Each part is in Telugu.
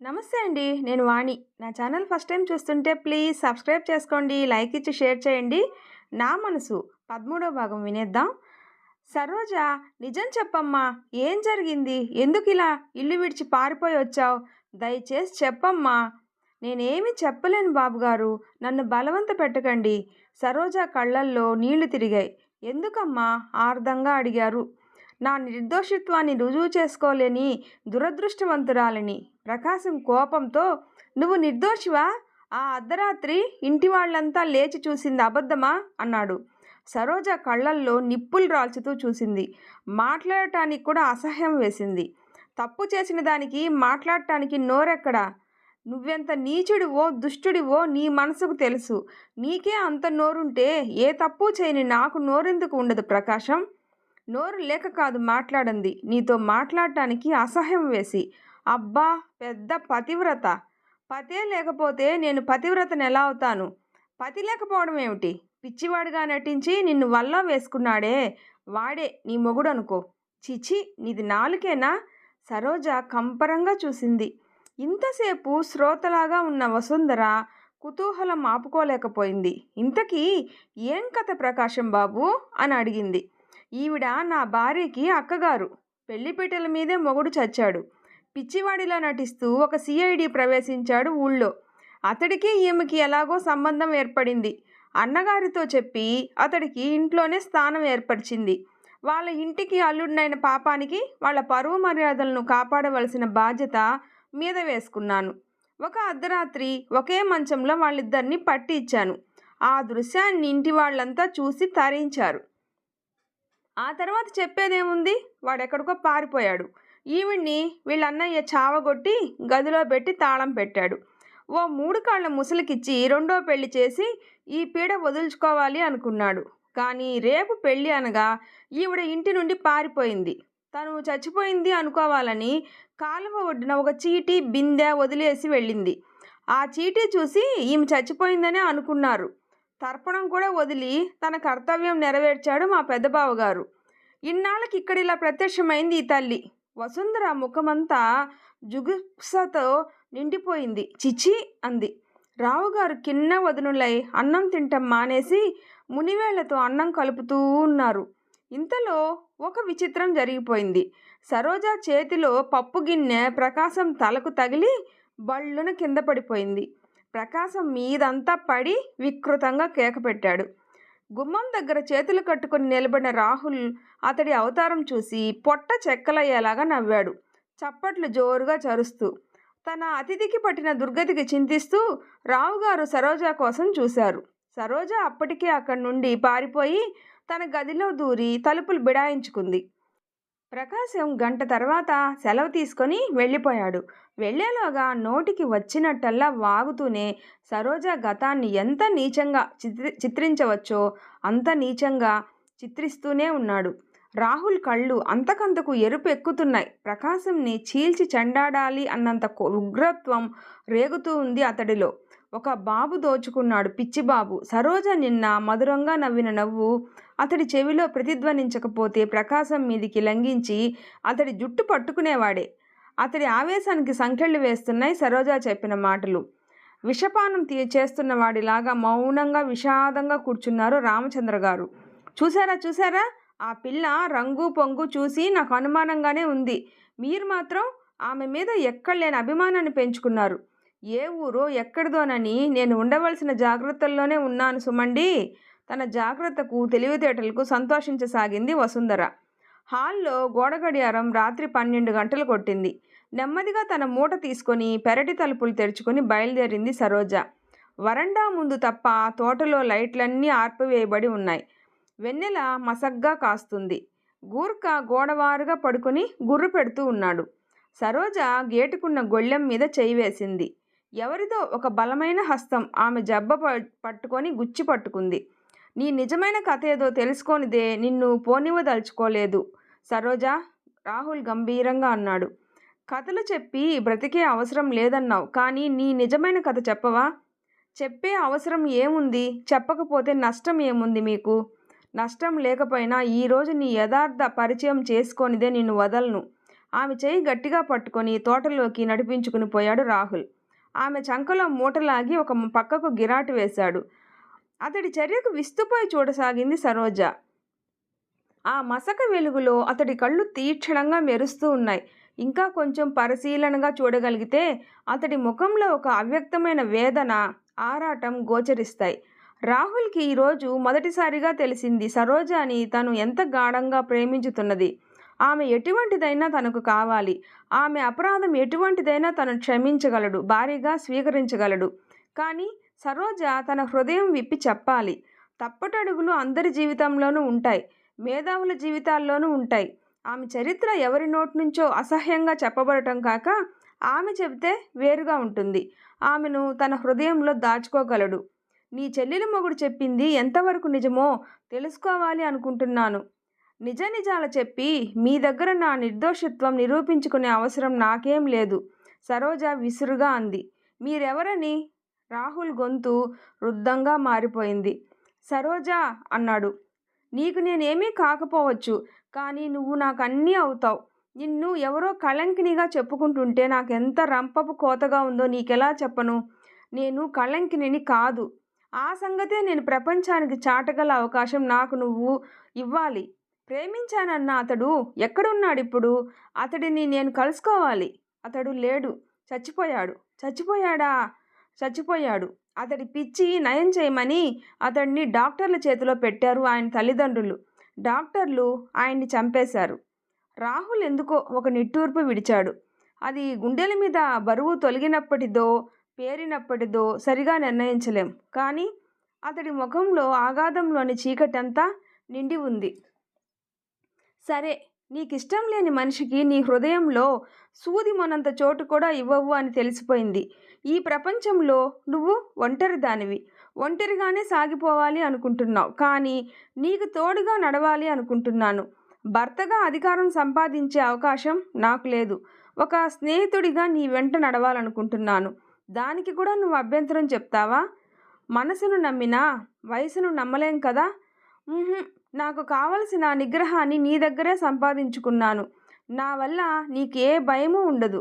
నమస్తే అండి. నేను వాణి. నా ఛానల్ ఫస్ట్ టైం చూస్తుంటే ప్లీజ్ సబ్స్క్రైబ్ చేసుకోండి. లైక్ ఇచ్చి షేర్ చేయండి. నా మనసు 13వ భాగం వినేద్దాం. సరోజ, నిజం చెప్పమ్మా. ఏం జరిగింది? ఎందుకిలా ఇల్లు విడిచి పారిపోయి వచ్చావు? దయచేసి చెప్పమ్మా. నేనేమి చెప్పలేను బాబుగారు. నన్ను బలవంత పెట్టకండి. సరోజ కళ్ళల్లో నీళ్లు తిరిగాయి. ఎందుకమ్మా? ఆర్ద్రంగా అడిగారు. నా నిర్దోషిత్వాన్ని రుజువు చేసుకోలేని దురదృష్టవంతురాలిని. ప్రకాశం కోపంతో, నువ్వు నిర్దోషివా? ఆ అర్ధరాత్రి ఇంటి వాళ్ళంతా లేచి చూసింది అబద్ధమా అన్నాడు. సరోజ కళ్ళల్లో నిప్పులు రాల్చుతూ చూసింది. మాట్లాడటానికి కూడా అసహ్యం వేసింది. తప్పు చేసిన దానికి మాట్లాడటానికి నోరెక్కడా? నువ్వెంత నీచుడివో దుష్టుడివో నీ మనసుకు తెలుసు. నీకే అంత నోరుంటే ఏ తప్పు చేయని నాకు నోరెందుకు ఉండదు ప్రకాశం? నోరు లేక కాదు మాట్లాడంది, నీతో మాట్లాడటానికి అసహ్యం వేసి. అబ్బా, పెద్ద పతివ్రత. పతే లేకపోతే నేను పతివ్రతను ఎలా అవుతాను? పతి లేకపోవడం ఏమిటి? పిచ్చివాడిగా నటించి నిన్ను వల్ల వేసుకున్నాడే, వాడే నీ మొగుడు అనుకో. చిచి, నీది నాలుకేనా? సరోజ కంపరంగా చూసింది. ఇంతసేపు శ్రోతలాగా ఉన్న వసుంధర కుతూహలం ఆపుకోలేకపోయింది. ఇంతకీ ఏం కథ ప్రకాశం బాబు అని అడిగింది. ఈవిడ నా భార్యకి అక్కగారు. పెళ్లిపీటల మీదే మొగుడు చచ్చాడు. పిచ్చివాడిలా నటిస్తూ ఒక సిఐడి ప్రవేశించాడు ఊళ్ళో. అతడికి ఈమెకి ఎలాగో సంబంధం ఏర్పడింది. అన్నగారితో చెప్పి అతడికి ఇంట్లోనే స్థానం ఏర్పరిచింది. వాళ్ళ ఇంటికి అల్లుడినైన పాపానికి వాళ్ళ పరువు మర్యాదలను కాపాడవలసిన బాధ్యత మీద వేసుకున్నాను. ఒక అర్ధరాత్రి ఒకే మంచంలో వాళ్ళిద్దరిని పట్టి ఇచ్చాను. ఆ దృశ్యాన్ని ఇంటి వాళ్ళంతా చూసి తరించారు. ఆ తర్వాత చెప్పేదేముంది? వాడెక్కడికో పారిపోయాడు. ఈవిడ్ని వీళ్ళన్నయ్య చావగొట్టి గదిలో పెట్టి తాళం పెట్టాడు. ఓ 3 కాళ్ళ ముసలికిచ్చి రెండో పెళ్లి చేసి ఈ పీడ వదులుచుకోవాలి అనుకున్నాడు. కానీ రేపు పెళ్ళి అనగా ఈవిడ ఇంటి నుండి పారిపోయింది. తను చచ్చిపోయింది అనుకోవాలని కాలువ ఒడ్డున ఒక చీటీ బిందె వదిలేసి వెళ్ళింది. ఆ చీటీ చూసి ఈమె చచ్చిపోయిందనే అనుకున్నారు. తర్పణం కూడా వదిలి తన కర్తవ్యం నెరవేర్చాడు మా పెద్దబావగారు. ఇన్నాళ్ళకి ఇక్కడిలా ప్రత్యక్షమైంది ఈ తల్లి. వసుంధర ముఖమంతా జుగుప్సతో నిండిపోయింది. చిచి అంది. రావుగారు కిన్న వదనులై అన్నం తింటం మానేసి మునివేళ్లతో అన్నం కలుపుతూ ఉన్నారు. ఇంతలో ఒక విచిత్రం జరిగిపోయింది. సరోజ చేతిలో పప్పు గిన్నె ప్రకాశం తలకు తగిలి బళ్ళున కింద పడిపోయింది. ప్రకాశం మీదంతా పడి వికృతంగా కేక పెట్టాడు. గుమ్మం దగ్గర చేతులు కట్టుకుని నిలబడిన రాహుల్ అతడి అవతారం చూసి పొట్ట చెక్కలయ్యేలాగా నవ్వాడు, చప్పట్లు జోరుగా చరుస్తూ. తన అతిథికి పట్టిన దుర్గతికి చింతిస్తూ రావుగారు సరోజ కోసం చూశారు. సరోజ అప్పటికే అక్కడి నుండి పారిపోయి తన గదిలో దూరి తలుపులు బిడాయించుకుంది. ప్రకాశం గంట తర్వాత సెలవు తీసుకొని వెళ్ళిపోయాడు. వెళ్ళేలోగా నోటికి వచ్చినట్టల్లా వాగుతూనే సరోజ గతాన్ని ఎంత నీచంగా చిత్రించవచ్చో అంత నీచంగా చిత్రిస్తూనే ఉన్నాడు. రాహుల్ కళ్ళు అంతకంతకు ఎరుపు ఎక్కుతున్నాయి. ప్రకాశంని చీల్చి చెండాడాలి అన్నంత ఉగ్రత్వం రేగుతూ ఉంది అతడిలో. ఒక బాబు దోచుకున్నాడు, పిచ్చిబాబు. సరోజ నిన్న మధురంగా నవ్విన నవ్వు అతడి చెవిలో ప్రతిధ్వనించకపోతే ప్రకాశం మీదికి లంఘించి అతడి జుట్టు పట్టుకునేవాడే. అతడి ఆవేశానికి సంకెళ్ళు వేస్తున్నాయి సరోజ చెప్పిన మాటలు. విషపానం చేస్తున్న వాడిలాగా మౌనంగా విషాదంగా కూర్చున్నారు రామచంద్ర గారు. చూసారా, ఆ పిల్ల రంగు పొంగు చూసి నాకు అనుమానంగానే ఉంది. మీరు మాత్రం ఆమె మీద ఎక్కడలేని అభిమానాన్ని పెంచుకున్నారు. ఏ ఊరో ఎక్కడిదోనని నేను ఉండవలసిన జాగ్రత్తల్లోనే ఉన్నాను సుమండి. తన జాగ్రత్తకు తెలివితేటలకు సంతోషించసాగింది వసుంధర. హాల్లో గోడ గడియారం రాత్రి 12 గంటలు కొట్టింది. నెమ్మదిగా తన మూట తీసుకొని పెరటి తలుపులు తెరుచుకొని బయలుదేరింది సరోజ. వరండా ముందు తప్ప తోటలో లైట్లన్నీ ఆర్పివేయబడి ఉన్నాయి. వెన్నెల మసగ్గా కాస్తుంది. గూర్ఖ గోడవారుగా పడుకొని గుర్రు పెడుతూ ఉన్నాడు. సరోజ గేటుకున్న గొళ్ళెం మీద చేయి వేసింది. ఎవరిదో ఒక బలమైన హస్తం ఆమె జబ్బ పట్టుకొని గుచ్చి పట్టుకుంది. నీ నిజమైన కథ ఏదో తెలుసుకోనిదే నిన్ను పోనివ్వదలుచుకోలేదు సరోజా, రాహుల్ గంభీరంగా అన్నాడు. కథలు చెప్పి బ్రతికే అవసరం లేదన్నావు, కానీ నీ నిజమైన కథ చెప్పవా? చెప్పే అవసరం ఏముంది? చెప్పకపోతే నష్టం ఏముంది మీకు? నష్టం లేకపోయినా ఈరోజు నీ యథార్థ పరిచయం చేసుకోనిదే నిన్ను వదలను. ఆమె చేయి గట్టిగా పట్టుకొని తోటలోకి నడిపించుకుని పోయాడు రాహుల్. ఆమె చంకలో మూటలాగి ఒక పక్కకు గిరాటు వేశాడు. అతడి చర్యకు విస్తుపోయి చూడసాగింది సరోజ. ఆ మసక వెలుగులో అతడి కళ్ళు తీక్షణంగా మెరుస్తూ ఉన్నాయి. ఇంకా కొంచెం పరిశీలనగా చూడగలిగితే అతడి ముఖంలో ఒక అవ్యక్తమైన వేదన, ఆరాటం గోచరిస్తాయి. రాహుల్కి ఈరోజు మొదటిసారిగా తెలిసింది సరోజని తను ఎంత గాఢంగా ప్రేమించుతున్నది. ఆమె ఎటువంటిదైనా తనకు కావాలి. ఆమె అపరాధం ఎటువంటిదైనా తను క్షమించగలడు, భారీగా స్వీకరించగలడు. కానీ సరోజ తన హృదయం విప్పి చెప్పాలి. తప్పటడుగులు అందరి జీవితంలోనూ ఉంటాయి, మేధావుల జీవితాల్లోనూ ఉంటాయి. ఆమె చరిత్ర ఎవరి నోటి నుంచో అసహ్యంగా చెప్పబడటం కాక ఆమె చెబితే వేరుగా ఉంటుంది. ఆమెను తన హృదయంలో దాచుకోగలడు. నీ చెల్లెలి మొగుడు చెప్పింది ఎంతవరకు నిజమో తెలుసుకోవాలి అనుకుంటున్నాను. నిజ నిజాలు చెప్పి మీ దగ్గర నా నిర్దోషిత్వం నిరూపించుకునే అవసరం నాకేం లేదు, సరోజ విసురుగా అంది. మీరెవరని? రాహుల్ గొంతు రుద్ధంగా మారిపోయింది. సరోజ అన్నాడు. నీకు నేనేమీ కాకపోవచ్చు, కానీ నువ్వు నాకు అన్నీ అవుతావు. నిన్ను ఎవరో కళంకినిగా చెప్పుకుంటుంటే నాకెంత రంపపు కోతగా ఉందో నీకెలా చెప్పను? నేను కళంకిని కాదు. ఆ సంగతే నేను ప్రపంచానికి చాటగల అవకాశం నాకు నువ్వు ఇవ్వాలి. ప్రేమించానన్న అతడు ఎక్కడున్నాడిప్పుడు? అతడిని నేను కలుసుకోవాలి. అతడు లేడు, చచ్చిపోయాడు. చచ్చిపోయాడా? చచ్చిపోయాడు. అతడి పిచ్చి నయం చేయమని అతడిని డాక్టర్ల చేతిలో పెట్టారు ఆయన తల్లిదండ్రులు. డాక్టర్లు ఆయన్ని చంపేశారు. రాహుల్ ఎందుకో ఒక నిట్టూర్పు విడిచాడు. అది గుండెల మీద బరువు తొలగినప్పటిదో పేరినప్పటిదో సరిగా నిర్ణయించలేం. కానీ అతడి ముఖంలో ఆగాధంలోని చీకటంతా నిండి ఉంది. సరే, నీకిష్టం లేని మనిషికి నీ హృదయంలో సూది మొనంత చోటు కూడా ఇవ్వవు అని తెలిసిపోయింది. ఈ ప్రపంచంలో నువ్వు ఒంటరి దానివి. ఒంటరిగానే సాగిపోవాలి అనుకుంటున్నావు, కానీ నీకు తోడుగా నడవాలి అనుకుంటున్నాను. భర్తగా అధికారం సంపాదించే అవకాశం నాకు లేదు. ఒక స్నేహితుడిగా నీ వెంట నడవాలనుకుంటున్నాను. దానికి కూడా నువ్వు అభ్యంతరం చెప్తావా? మనసును నమ్మినా వయసును నమ్మలేం కదా. నాకు కావలసిన నిగ్రహాన్ని నీ దగ్గరే సంపాదించుకున్నాను. నా వల్ల నీకే భయమూ ఉండదు.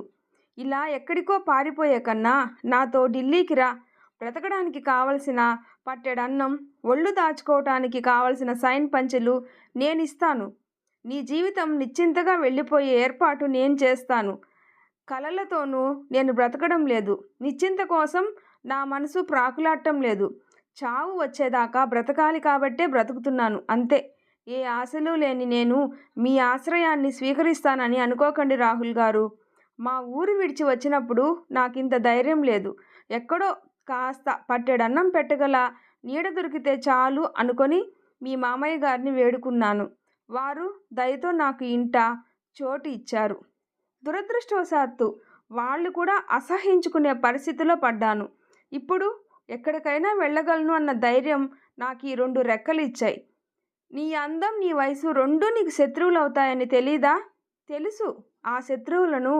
ఇలా ఎక్కడికో పారిపోయే కన్నా నాతో ఢిల్లీకి రా. బ్రతకడానికి కావలసిన పట్టెడన్నం, ఒళ్ళు దాచుకోవటానికి కావలసిన సైన్ పంచెలు నేనిస్తాను. నీ జీవితం నిశ్చింతగా వెళ్ళిపోయే ఏర్పాటు నేను చేస్తాను. కలలతోనూ నేను బ్రతకడం లేదు. నిశ్చింత కోసం నా మనసు ప్రాకులాడటం లేదు. చావు వచ్చేదాకా బ్రతకాలి కాబట్టే బ్రతుకుతున్నాను, అంతే. ఏ ఆశలు లేని నేను మీ ఆశ్రయాన్ని స్వీకరిస్తానని అనుకోకండి రాహుల్ గారు. మా ఊరు విడిచి వచ్చినప్పుడు నాకింత ధైర్యం లేదు. ఎక్కడో కాస్త పట్టెడన్నం పెట్టగల నీడ దొరికితే చాలు అనుకొని మీ మామయ్య గారిని వేడుకున్నాను. వారు దయతో నాకు ఇంట చోటు ఇచ్చారు. దురదృష్టవశాత్తు వాళ్ళు కూడా అసహించుకునే పరిస్థితిలో పడ్డాను. ఇప్పుడు ఎక్కడికైనా వెళ్ళగలను అన్న ధైర్యం నాకు ఈ 2 రెక్కలు ఇచ్చాయి. నీ అందం, నీ వయసు రెండూ నీకు శత్రువులు అవుతాయని తెలీదా? తెలుసు. ఆ శత్రువులను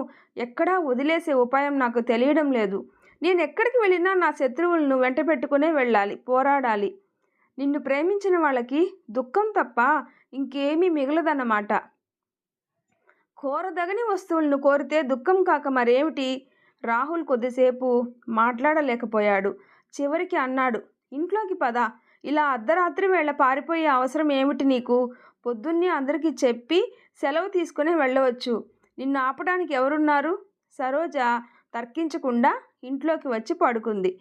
ఎక్కడా వదిలేసే ఉపాయం నాకు తెలియడం లేదు. నేను ఎక్కడికి వెళ్ళినా నా శత్రువులను వెంట పెట్టుకునే వెళ్ళాలి, పోరాడాలి. నిన్ను ప్రేమించిన వాళ్ళకి దుఃఖం తప్ప ఇంకేమీ మిగలదన్నమాట. కోరదగని వస్తువులను కోరితే దుఃఖం కాక మరేమిటి? రాహుల్ కొద్దిసేపు మాట్లాడలేకపోయాడు. చివరికి అన్నాడు, ఇంట్లోకి పద. ఇలా అర్ధరాత్రి వేళ పారిపోయే అవసరం ఏమిటి నీకు? పొద్దున్నే అందరికీ చెప్పి సెలవు తీసుకునే వెళ్ళవచ్చు. నిన్ను ఆపడానికి ఎవరున్నారు? సరోజ తర్కించకుండా ఇంట్లోకి వచ్చి పడుకుంది.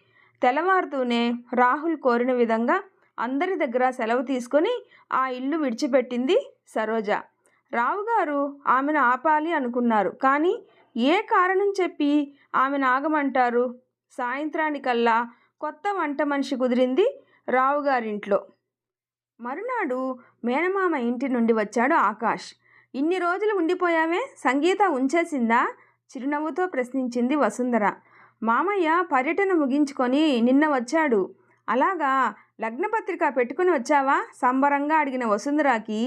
తెల్లవారుతూనే రాహుల్ కోరిన విధంగా అందరి దగ్గర సెలవు తీసుకొని ఆ ఇల్లు విడిచిపెట్టింది సరోజ. రావుగారు ఆమెను ఆపాలి అనుకున్నారు, కానీ ఏ కారణం చెప్పి ఆమెను ఆగమంటారు? సాయంత్రానికల్లా కొత్త వంట మనిషి కుదిరింది రావుగారింట్లో. మరునాడు మేనమామ ఇంటి నుండి వచ్చాడు ఆకాష్. ఇన్ని రోజులు ఉండిపోయావే, సంగీత ఉంచేసిందా? చిరునవ్వుతో ప్రశ్నించింది వసుంధర. మామయ్య పర్యటన ముగించుకొని నిన్న వచ్చాడు. అలాగా, లగ్నపత్రిక పెట్టుకుని వచ్చావా? సంబరంగా అడిగిన వసుంధరకి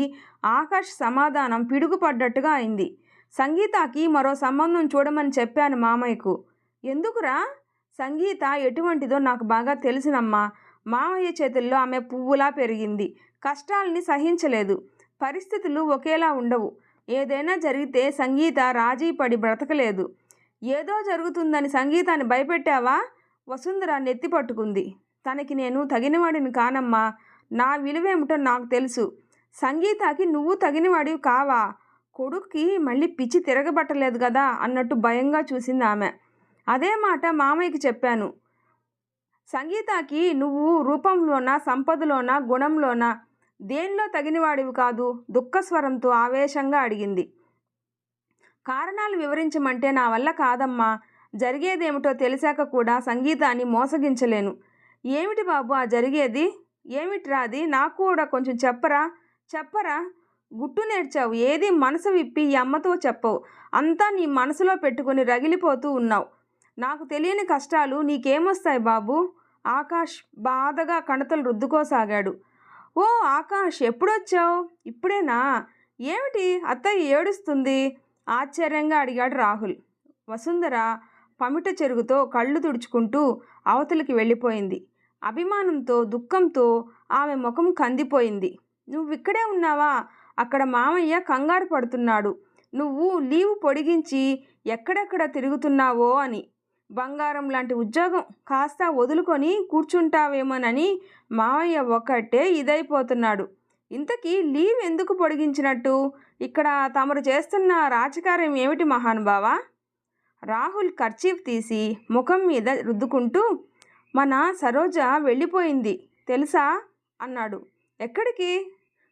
ఆకాష్ సమాధానం పిడుగుపడ్డట్టుగా అయింది. సంగీతకి మరో సంబంధం చూడమని చెప్పాను మామయ్యకు. ఎందుకురా? సంగీత ఎటువంటిదో నాకు బాగా తెలుసునమ్మా. మామయ్య చేతుల్లో ఆమె పువ్వులా పెరిగింది. కష్టాల్ని సహించలేదు. పరిస్థితులు ఒకేలా ఉండవు. ఏదైనా జరిగితే సంగీత రాజీ పడి బ్రతకలేదు. ఏదో జరుగుతుందని సంగీతాన్ని భయపెట్టావా? వసుంధర నెత్తి పట్టుకుంది. తనకి నేను తగినవాడిని కానమ్మా. నా విలువేమిటో నాకు తెలుసు. సంగీతకి నువ్వు తగినవాడివి కావా? కొడుక్కి మళ్ళీ పిచ్చి తిరగబట్టలేదు కదా అన్నట్టు భయంగా చూసింది ఆమె. అదే మాట మామయ్యకి చెప్పాను. సంగీతకి నువ్వు రూపంలోనా, సంపదలోనా, గుణంలోనా దేనిలో తగినవాడివి కాదు? దుఃఖస్వరంతో ఆవేశంగా అడిగింది. కారణాలు వివరించమంటే నా వల్ల కాదమ్మా. జరిగేదేమిటో తెలిసాక కూడా సంగీతాన్ని మోసగించలేను. ఏమిటి బాబు ఆ జరిగేది? ఏమిట్రా అది? నాకు కూడా కొంచెం చెప్పరా? గుట్టు నేర్చావు. ఏది మనసు విప్పి ఈ అమ్మతో చెప్పవు. అంతా నీ మనసులో పెట్టుకుని రగిలిపోతూ ఉన్నావు. నాకు తెలియని కష్టాలు నీకేమొస్తాయి బాబు? ఆకాష్ బాధగా కణతలు రుద్దుకోసాగాడు. ఓ ఆకాష్, ఎప్పుడొచ్చావు? ఇప్పుడేనా? ఏమిటి అత్తయ్య ఏడుస్తుంది? ఆశ్చర్యంగా అడిగాడు రాహుల్. వసుంధర పమిట చెరుగుతో కళ్ళు తుడుచుకుంటూ అవతలికి వెళ్ళిపోయింది. అభిమానంతో, దుఃఖంతో ఆమె ముఖం కందిపోయింది. నువ్విక్కడే ఉన్నావా? అక్కడ మామయ్య కంగారు పడుతున్నాడు. నువ్వు లీవు పొడిగించి ఎక్కడెక్కడ తిరుగుతున్నావో అని. బంగారం లాంటి ఉద్యోగం కాస్త వదులుకొని కూర్చుంటావేమోనని మామయ్య ఒక్కటే ఇదైపోతున్నాడు. ఇంతకీ లీవ్ ఎందుకు పొడిగించినట్టు? ఇక్కడ తమరు చేస్తున్న రాజకార్యం ఏమిటి మహానుభావా? రాహుల్ కర్చీఫ్ తీసి ముఖం మీద రుద్దుకుంటూ, మన సరోజ వెళ్ళిపోయింది తెలుసా అన్నాడు.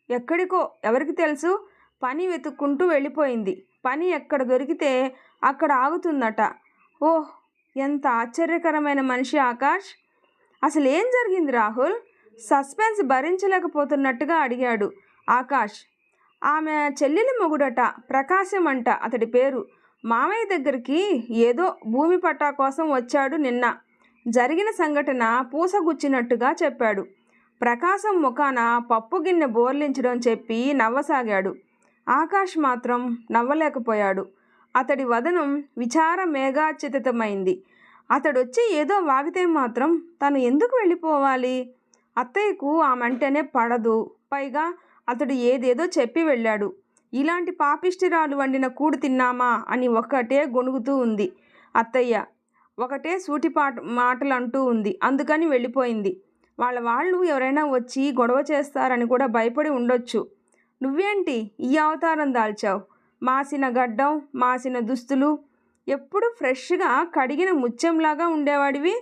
ఎక్కడికో, ఎవరికి తెలుసు? పని వెతుక్కుంటూ వెళ్ళిపోయింది. పని ఎక్కడ దొరికితే అక్కడ ఆగుతుందట. ఓహ్, ఎంత ఆశ్చర్యకరమైన మనిషి ఆకాష్. అసలు ఏం జరిగింది రాహుల్? సస్పెన్స్ భరించలేకపోతున్నట్టుగా అడిగాడు ఆకాష్. ఆమె చెల్లెలి మొగుడట, ప్రకాశం అంట అతడి పేరు. మామయ్య దగ్గరికి ఏదో భూమి పట్టా కోసం వచ్చాడు నిన్న. జరిగిన సంఘటన పూసగుచ్చినట్టుగా చెప్పాడు. ప్రకాశం ముఖాన పప్పు గిన్నె బోర్లించడం చెప్పి నవ్వసాగాడు. ఆకాష్ మాత్రం నవ్వలేకపోయాడు. అతడి వదనం విచార మేఘాచితమైంది. అతడొచ్చి ఏదో వాగితే మాత్రం తను ఎందుకు వెళ్ళిపోవాలి? అత్తయ్యకు ఆమంటేనే పడదు. పైగా అతడు ఏదేదో చెప్పి వెళ్ళాడు. ఇలాంటి పాపిష్టిరాలు వండిన కూడు తిన్నామా అని ఒక్కటే గొణుగుతూ ఉంది అత్తయ్య. ఒకటే మాటలు అంటూ ఉంది. అందుకని వెళ్ళిపోయింది. వాళ్ళు ఎవరైనా వచ్చి గొడవ చేస్తారని కూడా భయపడి ఉండొచ్చు. నువ్వేంటి ఈ అవతారం దాల్చావు? మాసిన గడ్డం, మాసిన దుస్తులు, ఎప్పుడు ఫ్రెష్గా కడిగిన ముత్యంలాగా ఉండేవాడివి.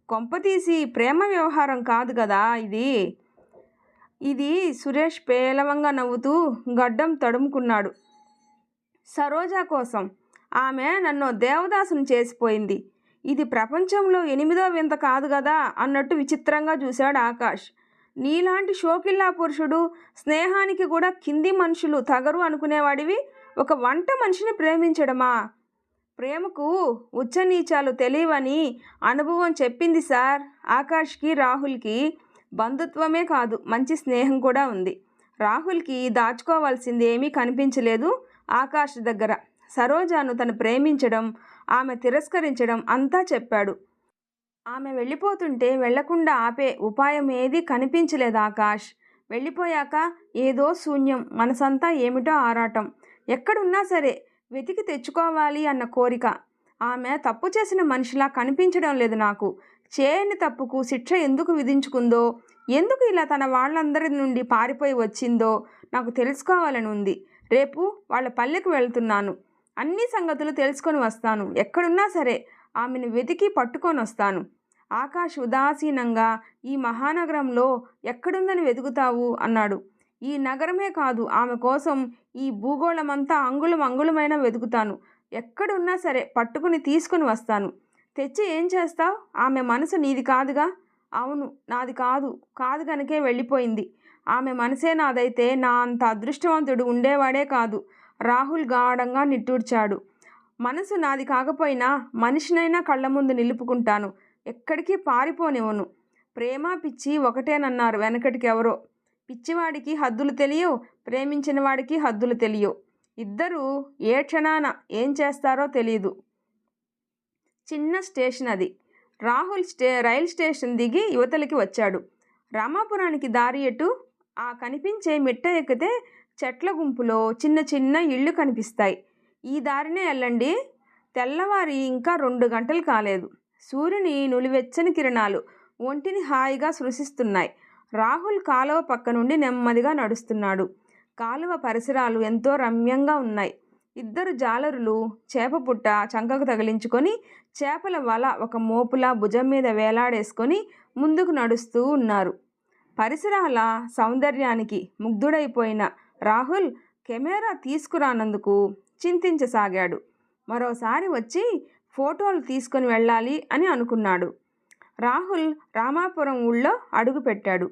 కొంపతీసి ప్రేమ వ్యవహారం కాదు కదా ఇది సురేష్ పేలవంగా నవ్వుతూ గడ్డం తడుముకున్నాడు. సరోజా కోసం ఆమె నన్ను దేవదాసును చేసిపోయింది. ఇది ప్రపంచంలో 8వ వింత కాదు కదా అన్నట్టు విచిత్రంగా చూశాడు ఆకాష్. నీలాంటి షోకిల్లా పురుషుడు, స్నేహానికి కూడా కింది మనుషులు తగరు అనుకునేవాడివి ఒక వంట మనిషిని ప్రేమించడమా? ప్రేమకు ఉచ్చనీచాలు తెలియవని అనుభవం చెప్పింది సార్. ఆకాష్కి రాహుల్కి బంధుత్వమే కాదు, మంచి స్నేహం కూడా ఉంది. రాహుల్కి దాచుకోవాల్సింది ఏమీ కనిపించలేదు ఆకాష్ దగ్గర. సరోజాను తను ప్రేమించడం, ఆమె తిరస్కరించడం అంతా చెప్పాడు. ఆమె వెళ్ళిపోతుంటే వెళ్లకుండా ఆపే ఉపాయం ఏదీ కనిపించలేదు ఆకాష్. వెళ్ళిపోయాక ఏదో శూన్యం, మనసంతా ఏమిటో ఆరాటం. ఎక్కడున్నా సరే వెతికి తెచ్చుకోవాలి అన్న కోరిక. ఆమె తప్పు చేసిన మనిషిలా కనిపించడం లేదు నాకు. చేయని తప్పుకు శిక్ష ఎందుకు విధించుకుందో, ఎందుకు ఇలా తన వాళ్ళందరి నుండి పారిపోయి వచ్చిందో నాకు తెలుసుకోవాలని ఉంది. రేపు వాళ్ళ పల్లెకు వెళ్తున్నాను. అన్ని సంగతులు తెలుసుకొని వస్తాను. ఎక్కడున్నా సరే ఆమెను వెతికి పట్టుకొని వస్తాను. ఆకాష్ ఉదాసీనంగా, ఈ మహానగరంలో ఎక్కడుందని వెతుకుతావు అన్నాడు. ఈ నగరమే కాదు, ఆమె కోసం ఈ భూగోళమంతా అంగుళమైనా వెతుకుతాను. ఎక్కడున్నా సరే పట్టుకుని తీసుకుని వస్తాను. తెచ్చి ఏం చేస్తావు? ఆమె మనసు నీది కాదుగా? అవును, నాది కాదు కనుకే వెళ్ళిపోయింది. ఆమె మనసే నాదైతే నా అంత అదృష్టవంతుడు ఉండేవాడే కాదు. రాహుల్ గాఢంగా నిట్టూర్చాడు. మనసు నాది కాకపోయినా మనిషినైనా కళ్ళ ముందు నిలుపుకుంటాను. ఎక్కడికి పారిపోనివ్వను. ప్రేమ పిచ్చి ఒకటేనన్నారు వెనకటికి ఎవరో. పిచ్చివాడికి హద్దులు తెలియవు, ప్రేమించిన వాడికి హద్దులు తెలియవు. ఇద్దరూ ఏ క్షణాన ఏం చేస్తారో తెలియదు. చిన్న స్టేషన్ అది. రాహుల్ రైల్ స్టేషన్ దిగి యువతలకి వచ్చాడు. రామాపురానికి దారి ఎటు? ఆ కనిపించే మిట్ట ఎక్కితే చెట్ల గుంపులో చిన్న చిన్న ఇళ్ళు కనిపిస్తాయి. ఈ దారినే వెళ్ళండి. తెల్లవారి ఇంకా 2 గంటలు కాలేదు. సూర్యుని నులివెచ్చని కిరణాలు ఒంటిని హాయిగా స్పృశిస్తున్నాయి. రాహుల్ కాలువ పక్క నుండి నెమ్మదిగా నడుస్తున్నాడు. కాలువ పరిసరాలు ఎంతో రమ్యంగా ఉన్నాయి. ఇద్దరు జాలరులు చేప పుట్ట చంకకు తగిలించుకొని చేపల వల ఒక మోపులా భుజం మీద వేలాడేసుకొని ముందుకు నడుస్తూ ఉన్నారు. పరిసరాల సౌందర్యానికి ముగ్ధుడైపోయిన రాహుల్ కెమెరా తీసుకురానందుకు చింతించసాగాడు. మరోసారి వచ్చి ఫోటోలు తీసుకొని వెళ్ళాలి అని అనుకున్నాడు. రాహుల్ రామాపురం ఊళ్ళో అడుగుపెట్టాడు.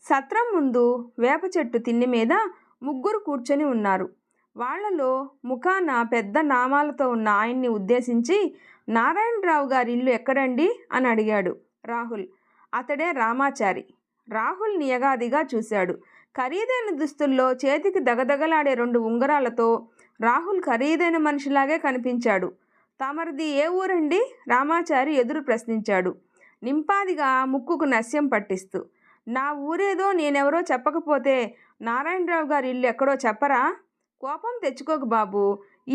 సత్రం ముందు వేప చెట్టు తిన్నె మీద 3 కూర్చొని ఉన్నారు. వాళ్లలో ముఖాన పెద్ద నామాలతో ఉన్న ఆయన్ని ఉద్దేశించి, నారాయణరావు గారి ఇల్లు ఎక్కడండి అని అడిగాడు రాహుల్. అతడే రామాచారి. రాహుల్ని యగాదిగా చూశాడు. ఖరీదైన దుస్తుల్లో చేతికి దగదగలాడే 2 ఉంగరాలతో రాహుల్ ఖరీదైన మనిషిలాగే కనిపించాడు. తమరిది ఏ ఊరండి? రామాచారి ఎదురు ప్రశ్నించాడు, నింపాదిగా ముక్కుకు నస్యం పట్టిస్తూ. నా ఊరేదో నేనెవరో చెప్పకపోతే నారాయణరావు గారి ఇల్లు ఎక్కడో చెప్పరా? కోపం తెచ్చుకోకు బాబు.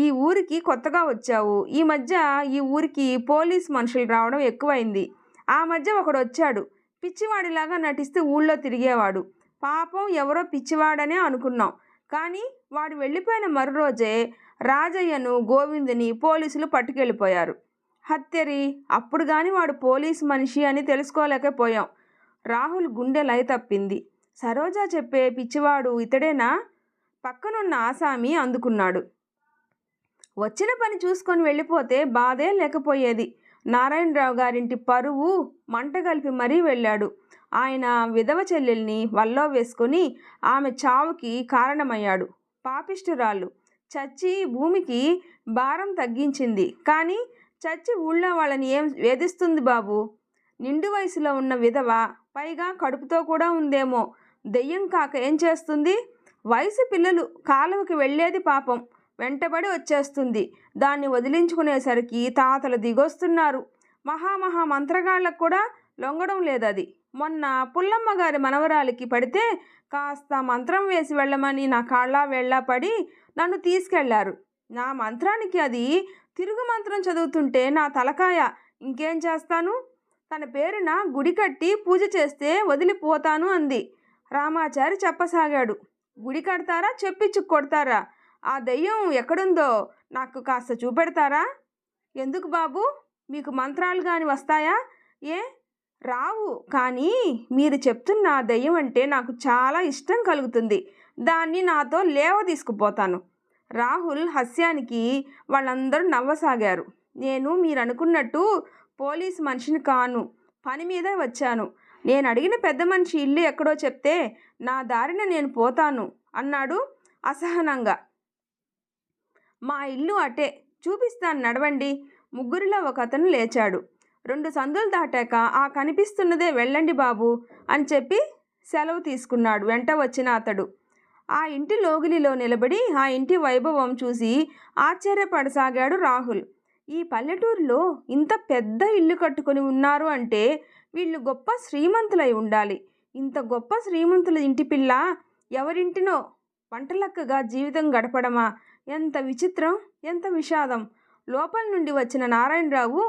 ఈ ఊరికి కొత్తగా వచ్చావు. ఈ మధ్య ఈ ఊరికి పోలీస్ మనుషులు రావడం ఎక్కువైంది. ఆ మధ్య ఒకడు వచ్చాడు. పిచ్చివాడిలాగా నటిస్తూ ఊళ్ళో తిరిగేవాడు. పాపం ఎవరో పిచ్చివాడనే అనుకున్నాం. కానీ వాడు వెళ్ళిపోయిన మరురోజే రాజయ్యను, గోవిందుని పోలీసులు పట్టుకెళ్ళిపోయారు. హత్యరి, అప్పుడు కానీ వాడు పోలీసు మనిషి అని తెలుసుకోలేకపోయాం. రాహుల్ గుండె లయ తప్పింది. సరోజా చెప్పే పిచ్చివాడు ఇతడేనా? పక్కనున్న ఆసామి అందుకున్నాడు. వచ్చిన పని చూసుకొని వెళ్ళిపోతే బాధే లేకపోయేది. నారాయణరావు గారింటి పరువు మంట కలిపి మరీ వెళ్ళాడు. ఆయన విధవ చెల్లెల్ని వల్లో వేసుకొని ఆమె చావుకి కారణమయ్యాడు. పాపిష్టురాళ్ళు. చచ్చి భూమికి భారం తగ్గించింది. కానీ చచ్చి ఊళ్ళో వాళ్ళని ఏం వేధిస్తుంది బాబు? నిండు వయసులో ఉన్న విధవ, పైగా కడుపుతో కూడా ఉందేమో. దెయ్యం కాక ఏం చేస్తుంది? వయసు పిల్లలు కాలువకి వెళ్ళేది పాపం, వెంటబడి వచ్చేస్తుంది. దాన్ని వదిలించుకునేసరికి తాతలు దిగొస్తున్నారు. మహా మంత్రగాళ్ళకు కూడా లొంగడం లేదది. మొన్న పుల్లమ్మ గారి మనవరాలికి పడితే కాస్త మంత్రం వేసి వెళ్ళమని నా కాళ్ళ వేళ్ళ పడి నన్ను తీసుకెళ్లారు. నా మంత్రానికి అది తిరుగు మంత్రం చదువుతుంటే నా తలకాయ ఇంకేం చేస్తాను? తన పేరున గుడి కట్టి పూజ చేస్తే వదిలిపోతాను అంది. రామాచారి చెప్పసాగాడు. గుడి కడతారా, చెప్పించు కొడతారా? ఆ దెయ్యం ఎక్కడుందో నాకు కాస్త చూపెడతారా? ఎందుకు బాబు, మీకు మంత్రాలు కాని వస్తాయా? ఏ రావు, కానీ మీరు చెప్తున్న ఆ దెయ్యం అంటే నాకు చాలా ఇష్టం కలుగుతుంది. దాన్ని నాతో లేవ తీసుకుపోతాను. రాహుల్ హాస్యానికి వాళ్ళందరూ నవ్వసాగారు. నేను మీరు అనుకున్నట్టు పోలీసు మనిషిని కాను, పని మీదే వచ్చాను. నేను అడిగిన పెద్ద మనిషి ఇల్లు ఎక్కడో చెప్తే నా దారిన నేను పోతాను అన్నాడు అసహనంగా. మా ఇల్లు అటే, చూపిస్తాను నడవండి. ముగ్గురిలో ఒక అతను లేచాడు. 2 సందులు దాటాక ఆ కనిపిస్తున్నదే వెళ్ళండి బాబు అని చెప్పి సెలవు తీసుకున్నాడు వెంట వచ్చిన అతడు. ఆ ఇంటి లోగిలిలో నిలబడి ఆ ఇంటి వైభవం చూసి ఆశ్చర్యపడసాగాడు రాహుల్. ఈ పల్లెటూరులో ఇంత పెద్ద ఇల్లు కట్టుకొని ఉన్నారు అంటే వీళ్ళు గొప్ప శ్రీమంతులై ఉండాలి. ఇంత గొప్ప శ్రీమంతుల ఇంటి పిల్ల ఎవరింటినో వంటలక్కగా జీవితం గడపడమా? ఎంత విచిత్రం, ఎంత విషాదం. లోపల నుండి వచ్చిన నారాయణరావు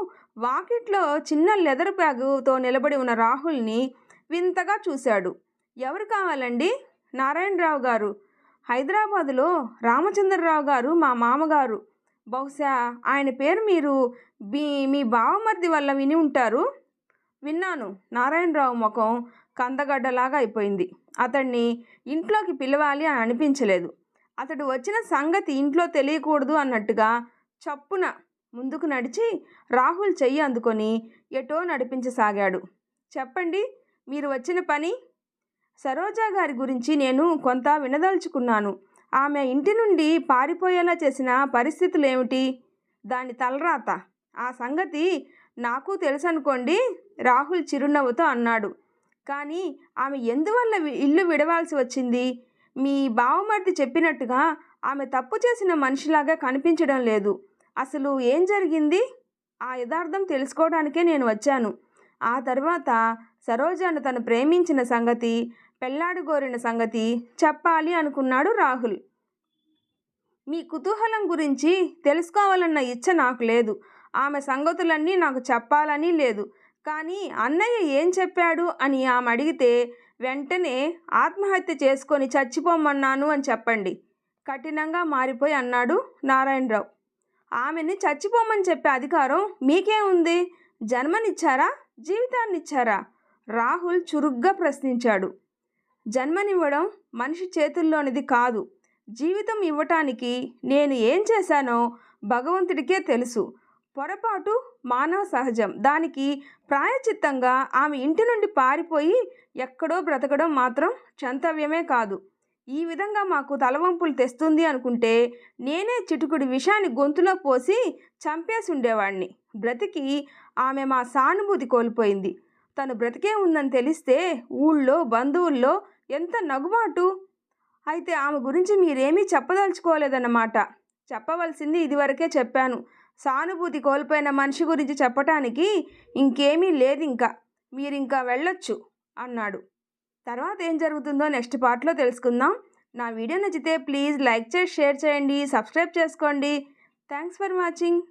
వాకిట్లో చిన్న లెదర్ బ్యాగుతో నిలబడి ఉన్న రాహుల్ని వింతగా చూశాడు. ఎవరు కావాలండి? నారాయణరావు గారు. హైదరాబాదులో రామచంద్రరావు గారు మా మామగారు. బహుశా ఆయన పేరు మీరు మీ బావమర్ది వల్ల విని ఉంటారు. విన్నాను. నారాయణరావు ముఖం కందగడ్డలాగా అయిపోయింది. అతన్ని ఇంట్లోకి పిలవాలి అని అనిపించలేదు. అతడు వచ్చిన సంగతి ఇంట్లో తెలియకూడదు అన్నట్టుగా చప్పున ముందుకు నడిచి రాహుల్ చెయ్యి అందుకొని ఎటో నడిపించసాగాడు. చెప్పండి, మీరు వచ్చిన పని? సరోజా గారి గురించి నేను కొంత వినదలుచుకున్నాను. ఆమె ఇంటి నుండి పారిపోయేలా చేసిన పరిస్థితులు ఏమిటి? దాని తలరాత. ఆ సంగతి నాకు తెలుసనుకోండి, రాహుల్ చిరునవ్వుతో అన్నాడు. కానీ ఆమె ఎందువల్ల ఇల్లు విడవాల్సి వచ్చింది? మీ బావమర్ది చెప్పినట్టుగా ఆమె తప్పు చేసిన మనిషిలాగా కనిపించడం లేదు. అసలు ఏం జరిగింది? ఆ యథార్థం తెలుసుకోవడానికే నేను వచ్చాను. ఆ తర్వాత సరోజాను తను ప్రేమించిన సంగతి, పెళ్లాడుగోరిన సంగతి చెప్పాలి అనుకున్నాడు రాహుల్. మీ కుతూహలం గురించి తెలుసుకోవాలన్న ఇచ్చ నాకు లేదు. ఆమె సంగతులన్నీ నాకు చెప్పాలని లేదు. కానీ అన్నయ్య ఏం చెప్పాడు అని ఆమె అడిగితే వెంటనే ఆత్మహత్య చేసుకొని చచ్చిపోమన్నాను అని చెప్పండి. కఠినంగా మారిపోయి అన్నాడు నారాయణరావు. ఆమెని చచ్చిపోమని చెప్పే అధికారం మీకే ఉంది? జన్మనిచ్చారా, జీవితాన్నిచ్చారా? రాహుల్ చురుగ్గా ప్రశ్నించాడు. జన్మనివ్వడం మనిషి చేతుల్లోనిది కాదు. జీవితం ఇవ్వటానికి నేను ఏం చేశానో భగవంతుడికే తెలుసు. పొరపాటు మానవ సహజం. దానికి ప్రాయశ్చిత్తంగా ఆమె ఇంటి నుండి పారిపోయి ఎక్కడో బ్రతకడం మాత్రం క్షంతవ్యమే కాదు. ఈ విధంగా మాకు తలవంపులు తెస్తుంది అనుకుంటే నేనే చిటుకుడి విషాన్ని గొంతులో పోసి చంపేసి ఉండేవాణ్ణి. బ్రతికి ఆమె మా సానుభూతి కోల్పోయింది. తను బ్రతికే ఉందని తెలిస్తే ఊళ్ళో బంధువుల్లో ఎంత నగుబాటు. అయితే ఆమె గురించి మీరేమీ చెప్పదలుచుకోలేదన్నమాట. చెప్పవలసింది ఇదివరకే చెప్పాను. సానుభూతి కోల్పోయిన మనిషి గురించి చెప్పటానికి ఇంకేమీ లేదింకా. మీరింకా వెళ్ళొచ్చు అన్నాడు. తర్వాత ఏం జరుగుతుందో నెక్స్ట్ పార్ట్లో తెలుసుకుందాం. నా వీడియో నచ్చితే ప్లీజ్ లైక్ చేసి షేర్ చేయండి, సబ్స్క్రైబ్ చేసుకోండి. Thanks for watching.